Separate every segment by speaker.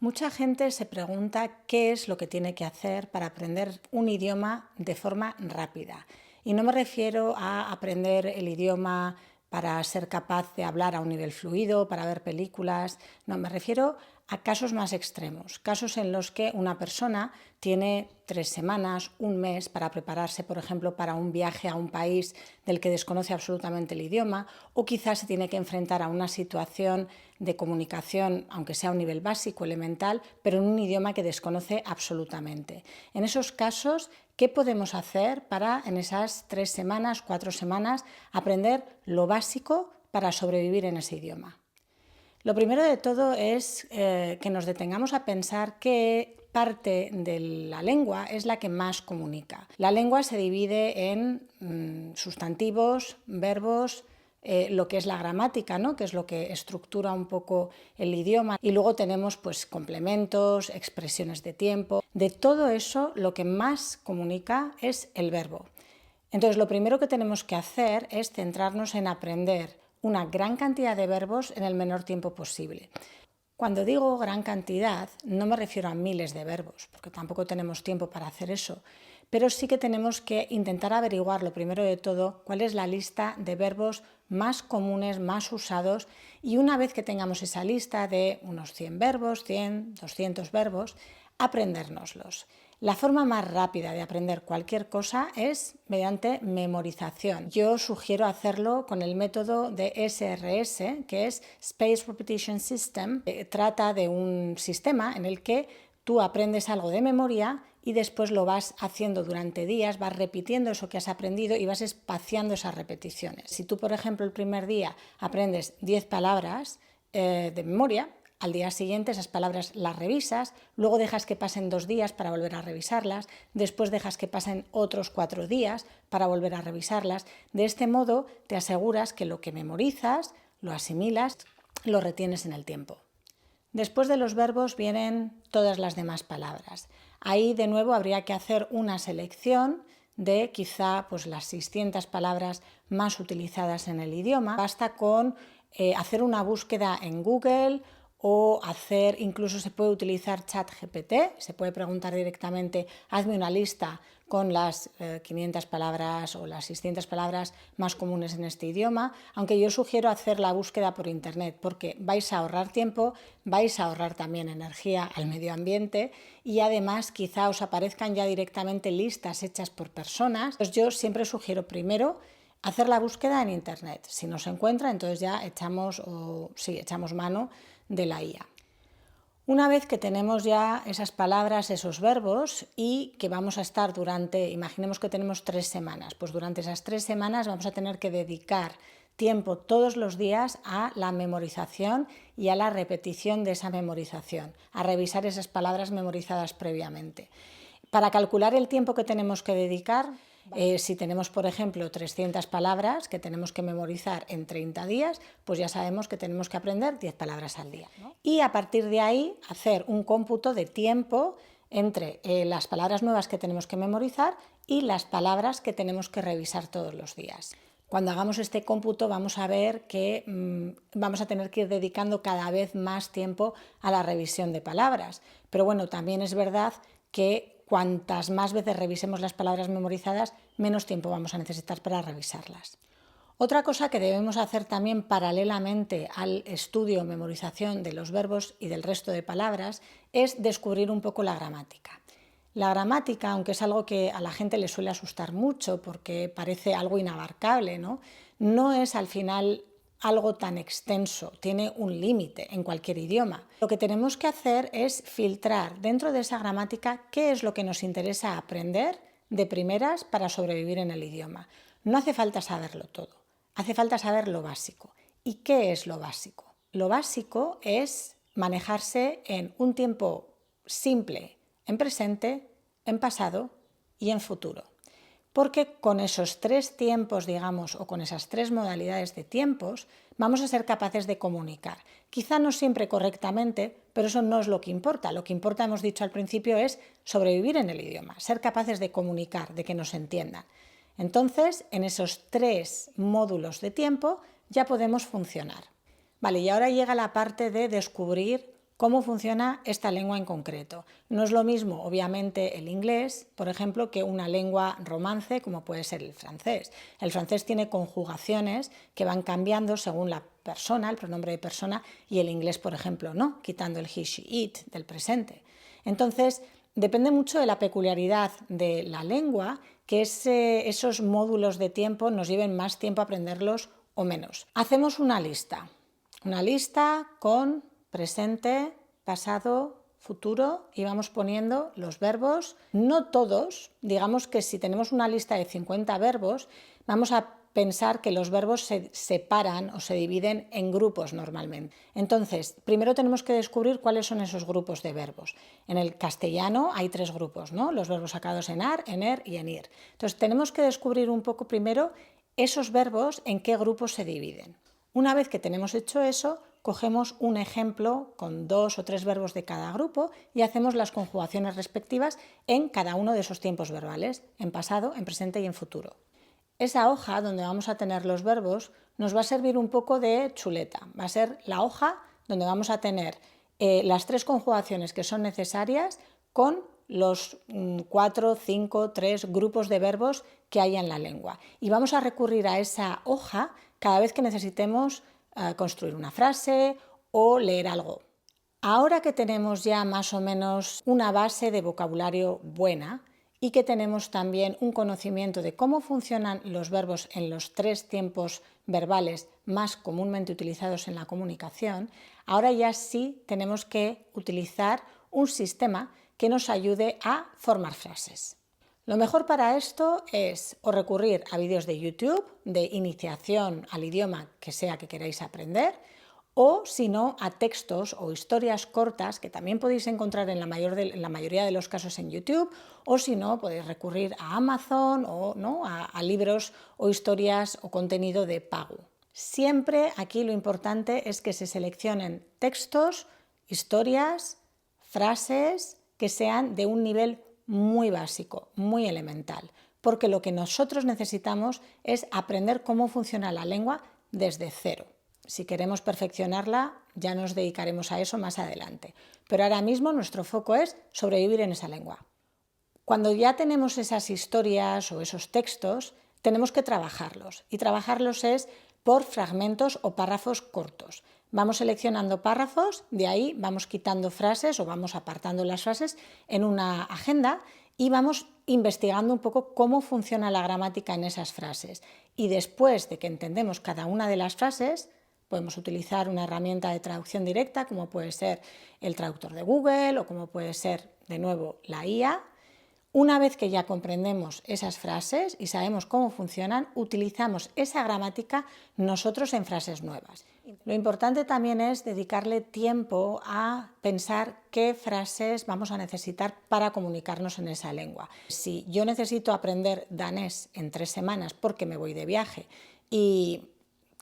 Speaker 1: Mucha gente se pregunta qué es lo que tiene que hacer para aprender un idioma de forma rápida. Y no me refiero a aprender el idioma para ser capaz de hablar a un nivel fluido, para ver películas. No, me refiero a casos más extremos, casos en los que una persona tiene 3 semanas, un mes para prepararse, por ejemplo, para un viaje a un país del que desconoce absolutamente el idioma, o quizás se tiene que enfrentar a una situación de comunicación, aunque sea a un nivel básico, elemental, pero en un idioma que desconoce absolutamente. En esos casos, ¿qué podemos hacer para en esas 3 semanas, 4 semanas, aprender lo básico para sobrevivir en ese idioma? Lo primero de todo es que nos detengamos a pensar qué parte de la lengua es la que más comunica. La lengua se divide en sustantivos, verbos, lo que es la gramática, ¿no? Que es lo que estructura un poco el idioma, y luego tenemos pues complementos, expresiones de tiempo. De todo eso, lo que más comunica es el verbo. Entonces, lo primero que tenemos que hacer es centrarnos en aprender una gran cantidad de verbos en el menor tiempo posible. Cuando digo gran cantidad, no me refiero a miles de verbos, porque tampoco tenemos tiempo para hacer eso, pero sí que tenemos que intentar averiguar, lo primero de todo, cuál es la lista de verbos más comunes, más usados, y una vez que tengamos esa lista de unos 100 verbos, 100, 200 verbos, aprendérnoslos. La forma más rápida de aprender cualquier cosa es mediante memorización. Yo sugiero hacerlo con el método de SRS, que es Space Repetition System. Trata de un sistema en el que tú aprendes algo de memoria y después lo vas haciendo durante días, vas repitiendo eso que has aprendido y vas espaciando esas repeticiones. Si tú, por ejemplo, el primer día aprendes 10 palabras de memoria, al día siguiente esas palabras las revisas, luego dejas que pasen 2 días para volver a revisarlas, después dejas que pasen otros 4 días para volver a revisarlas. De este modo te aseguras que lo que memorizas, lo asimilas, lo retienes en el tiempo. Después de los verbos vienen todas las demás palabras. Ahí de nuevo habría que hacer una selección de quizá pues, las 600 palabras más utilizadas en el idioma. Basta con hacer una búsqueda en Google o incluso se puede utilizar ChatGPT, se puede preguntar directamente, hazme una lista con las 500 palabras o las 600 palabras más comunes en este idioma, aunque yo sugiero hacer la búsqueda por internet porque vais a ahorrar tiempo, vais a ahorrar también energía al medio ambiente y además quizá os aparezcan ya directamente listas hechas por personas. Pues yo siempre sugiero primero hacer la búsqueda en internet. Si no se encuentra, entonces ya echamos mano de la IA. Una vez que tenemos ya esas palabras, esos verbos y que vamos a estar imaginemos que tenemos 3 semanas, pues durante esas 3 semanas vamos a tener que dedicar tiempo todos los días a la memorización y a la repetición de esa memorización, a revisar esas palabras memorizadas previamente. Para calcular el tiempo que tenemos que dedicar, si tenemos, por ejemplo, 300 palabras que tenemos que memorizar en 30 días, pues ya sabemos que tenemos que aprender 10 palabras al día, ¿no? Y a partir de ahí hacer un cómputo de tiempo entre las palabras nuevas que tenemos que memorizar y las palabras que tenemos que revisar todos los días. Cuando hagamos este cómputo vamos a ver que vamos a tener que ir dedicando cada vez más tiempo a la revisión de palabras. Pero bueno, también es verdad que cuantas más veces revisemos las palabras memorizadas, menos tiempo vamos a necesitar para revisarlas. Otra cosa que debemos hacer también paralelamente al estudio o memorización de los verbos y del resto de palabras es descubrir un poco la gramática. La gramática, aunque es algo que a la gente le suele asustar mucho porque parece algo inabarcable, no es al final algo tan extenso, tiene un límite en cualquier idioma. Lo que tenemos que hacer es filtrar dentro de esa gramática qué es lo que nos interesa aprender de primeras para sobrevivir en el idioma. No hace falta saberlo todo, hace falta saber lo básico. ¿Y qué es lo básico? Lo básico es manejarse en un tiempo simple, en presente, en pasado y en futuro. Porque con esos 3 tiempos, digamos, o con esas 3 modalidades de tiempos, vamos a ser capaces de comunicar. Quizá no siempre correctamente, pero eso no es lo que importa. Lo que importa, hemos dicho al principio, es sobrevivir en el idioma, ser capaces de comunicar, de que nos entiendan. Entonces, en esos 3 módulos de tiempo ya podemos funcionar. Vale, y ahora llega la parte de descubrir cómo funciona esta lengua en concreto. No es lo mismo, obviamente, el inglés, por ejemplo, que una lengua romance como puede ser el francés. El francés tiene conjugaciones que van cambiando según la persona, el pronombre de persona, y el inglés, por ejemplo, no, quitando el he, she, it del presente. Entonces, depende mucho de la peculiaridad de la lengua que esos módulos de tiempo nos lleven más tiempo a aprenderlos o menos. Hacemos una lista con presente, pasado, futuro y vamos poniendo los verbos, no todos, digamos que si tenemos una lista de 50 verbos, vamos a pensar que los verbos se separan o se dividen en grupos normalmente. Entonces, primero tenemos que descubrir cuáles son esos grupos de verbos. En el castellano hay 3 grupos, ¿no? Los verbos acabados en ar, en er y en ir. Entonces, tenemos que descubrir un poco primero esos verbos en qué grupos se dividen. Una vez que tenemos hecho eso, cogemos un ejemplo con 2 o 3 verbos de cada grupo y hacemos las conjugaciones respectivas en cada uno de esos tiempos verbales, en pasado, en presente y en futuro. Esa hoja donde vamos a tener los verbos nos va a servir un poco de chuleta. Va a ser la hoja donde vamos a tener las 3 conjugaciones que son necesarias con los 4, 5, 3 grupos de verbos que hay en la lengua. Y vamos a recurrir a esa hoja cada vez que necesitemos construir una frase o leer algo. Ahora que tenemos ya más o menos una base de vocabulario buena y que tenemos también un conocimiento de cómo funcionan los verbos en los 3 tiempos verbales más comúnmente utilizados en la comunicación, ahora ya sí tenemos que utilizar un sistema que nos ayude a formar frases. Lo mejor para esto es o recurrir a vídeos de YouTube de iniciación al idioma que sea que queráis aprender, o si no, a textos o historias cortas que también podéis encontrar en la mayoría de los casos en YouTube, o si no, podéis recurrir a Amazon o ¿no? a libros o historias o contenido de pago. Siempre aquí lo importante es que se seleccionen textos, historias, frases que sean de un nivel muy básico, muy elemental, porque lo que nosotros necesitamos es aprender cómo funciona la lengua desde cero. Si queremos perfeccionarla, ya nos dedicaremos a eso más adelante. Pero ahora mismo nuestro foco es sobrevivir en esa lengua. Cuando ya tenemos esas historias o esos textos, tenemos que trabajarlos. Y trabajarlos es por fragmentos o párrafos cortos. Vamos seleccionando párrafos, de ahí vamos quitando frases o vamos apartando las frases en una agenda y vamos investigando un poco cómo funciona la gramática en esas frases. Y después de que entendemos cada una de las frases, podemos utilizar una herramienta de traducción directa como puede ser el traductor de Google o como puede ser, de nuevo, la IA. Una vez que ya comprendemos esas frases y sabemos cómo funcionan, utilizamos esa gramática nosotros en frases nuevas. Lo importante también es dedicarle tiempo a pensar qué frases vamos a necesitar para comunicarnos en esa lengua. Si yo necesito aprender danés en 3 semanas porque me voy de viaje y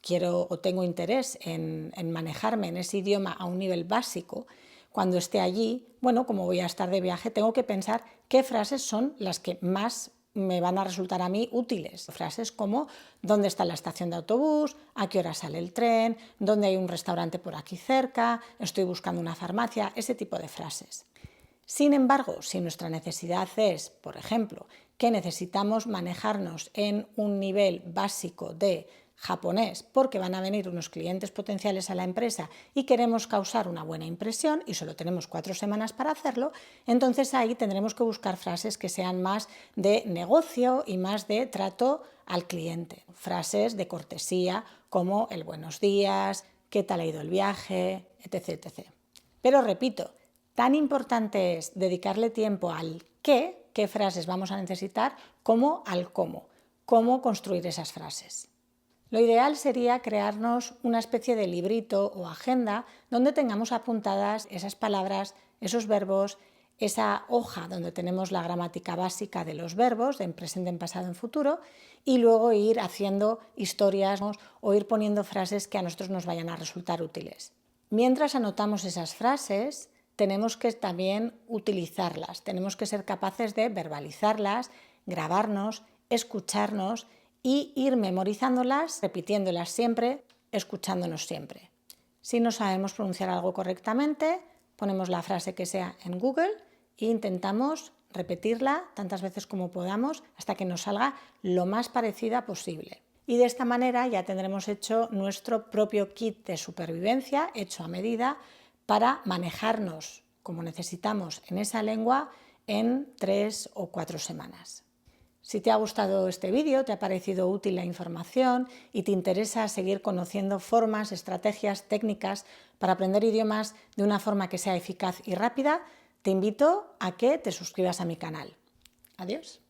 Speaker 1: quiero o tengo interés en manejarme en ese idioma a un nivel básico, cuando esté allí, bueno, como voy a estar de viaje, tengo que pensar qué frases son las que más me van a resultar a mí útiles. Frases como ¿dónde está la estación de autobús? ¿A qué hora sale el tren? ¿Dónde hay un restaurante por aquí cerca? ¿Estoy buscando una farmacia? Ese tipo de frases. Sin embargo, si nuestra necesidad es, por ejemplo, que necesitamos manejarnos en un nivel básico de japonés porque van a venir unos clientes potenciales a la empresa y queremos causar una buena impresión y solo tenemos 4 semanas para hacerlo, entonces ahí tendremos que buscar frases que sean más de negocio y más de trato al cliente. Frases de cortesía como el buenos días, qué tal ha ido el viaje, etc, etc. Pero repito, tan importante es dedicarle tiempo al qué frases vamos a necesitar, como al cómo construir esas frases. Lo ideal sería crearnos una especie de librito o agenda donde tengamos apuntadas esas palabras, esos verbos, esa hoja donde tenemos la gramática básica de los verbos, en presente, en pasado, en futuro, y luego ir haciendo historias o ir poniendo frases que a nosotros nos vayan a resultar útiles. Mientras anotamos esas frases, tenemos que también utilizarlas, tenemos que ser capaces de verbalizarlas, grabarnos, escucharnos y ir memorizándolas, repitiéndolas siempre, escuchándonos siempre. Si no sabemos pronunciar algo correctamente, ponemos la frase que sea en Google e intentamos repetirla tantas veces como podamos hasta que nos salga lo más parecida posible. Y de esta manera ya tendremos hecho nuestro propio kit de supervivencia, hecho a medida, para manejarnos como necesitamos en esa lengua en 3 o 4 semanas. Si te ha gustado este vídeo, te ha parecido útil la información y te interesa seguir conociendo formas, estrategias, técnicas para aprender idiomas de una forma que sea eficaz y rápida, te invito a que te suscribas a mi canal. Adiós.